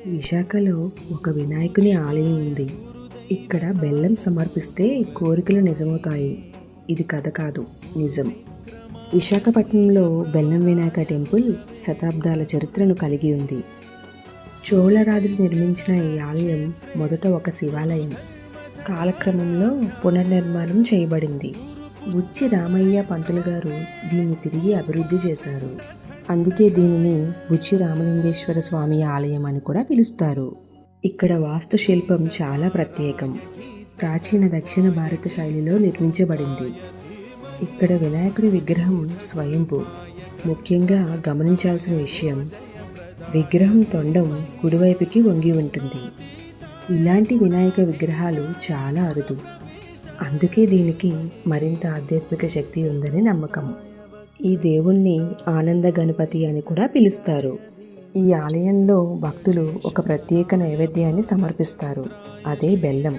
విశాఖలో ఒక వినాయకుని ఆలయం ఉంది. ఇక్కడ బెల్లం సమర్పిస్తే కోరికలు నిజమవుతాయి. ఇది కథ కాదు, నిజం. విశాఖపట్నంలో బెల్లం వినాయక టెంపుల్ శతాబ్దాల చరిత్రను కలిగి ఉంది. చోళరాజులు నిర్మించిన ఈ ఆలయం మొదట ఒక శివాలయం. కాలక్రమంలో పునర్నిర్మాణం చేయబడింది. బుచ్చి రామయ్య పంతులు గారు దీన్ని తిరిగి అభివృద్ధి చేశారు. అందుకే దీనిని బుచ్చి రామలింగేశ్వర స్వామి ఆలయం అని కూడా పిలుస్తారు. ఇక్కడ వాస్తుశిల్పం చాలా ప్రత్యేకం. ప్రాచీన దక్షిణ భారత శైలిలో నిర్మించబడింది. ఇక్కడ వినాయకుడి విగ్రహం స్వయంభూ. ముఖ్యంగా గమనించాల్సిన విషయం, విగ్రహం తొండం కుడివైపుకి వంగి ఉంటుంది. ఇలాంటి వినాయక విగ్రహాలు చాలా అరుదు. అందుకే దీనికి మరింత ఆధ్యాత్మిక శక్తి ఉందని నమ్మకం. ఈ దేవుణ్ణి ఆనంద గణపతి అని కూడా పిలుస్తారు. ఈ ఆలయంలో భక్తులు ఒక ప్రత్యేక నైవేద్యాన్ని సమర్పిస్తారు. అదే బెల్లం.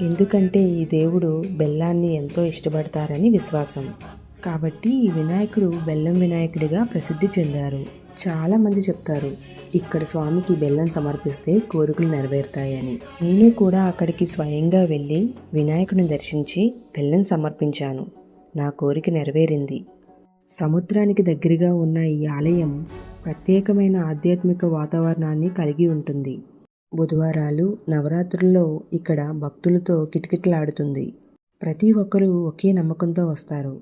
ఎందుకంటే ఈ దేవుడు బెల్లాన్ని ఎంతో ఇష్టపడతారని విశ్వాసం. కాబట్టి ఈ వినాయకుడు బెల్లం వినాయకుడిగా ప్రసిద్ధి చెందారు. చాలామంది చెప్తారు ఇక్కడ స్వామికి బెల్లం సమర్పిస్తే కోరికలు నెరవేరుతాయని. నేను కూడా అక్కడికి స్వయంగా వెళ్ళి వినాయకుడిని దర్శించి బెల్లం సమర్పించాను. నా కోరిక నెరవేరింది. సముద్రానికి దగ్గరగా ఉన్న ఈ ఆలయం ప్రత్యేకమైన ఆధ్యాత్మిక వాతావరణాన్ని కలిగి ఉంటుంది. బుధవారాలు, నవరాత్రుల్లో ఇక్కడ భక్తులతో కిటకిటలాడుతుంది. ప్రతి ఒక్కరూ ఒకే నమ్మకంతో వస్తారు.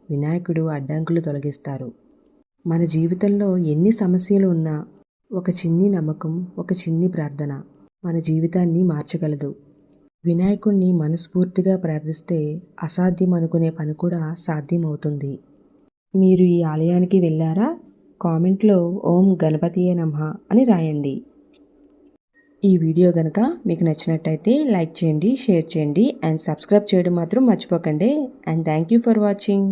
వినాయకుడు అడ్డంకులు తొలగిస్తారు. మన జీవితంలో ఎన్ని సమస్యలు ఉన్నా ఒక చిన్ని నమ్మకం, ఒక చిన్ని ప్రార్థన మన జీవితాన్ని మార్చగలదు. వినాయకుడిని మనస్ఫూర్తిగా ప్రార్థిస్తే అసాధ్యం అనుకునే పని కూడా సాధ్యమవుతుంది. మీరు ఈ ఆలయానికి వెళ్ళారా? కామెంట్లో ఓం గణపతియే నమః అని రాయండి. ఈ వీడియో కనుక మీకు నచ్చినట్టయితే లైక్ చేయండి, షేర్ చేయండి అండ్ సబ్స్క్రైబ్ చేయడం మాత్రం మర్చిపోకండి. And thank you for watching.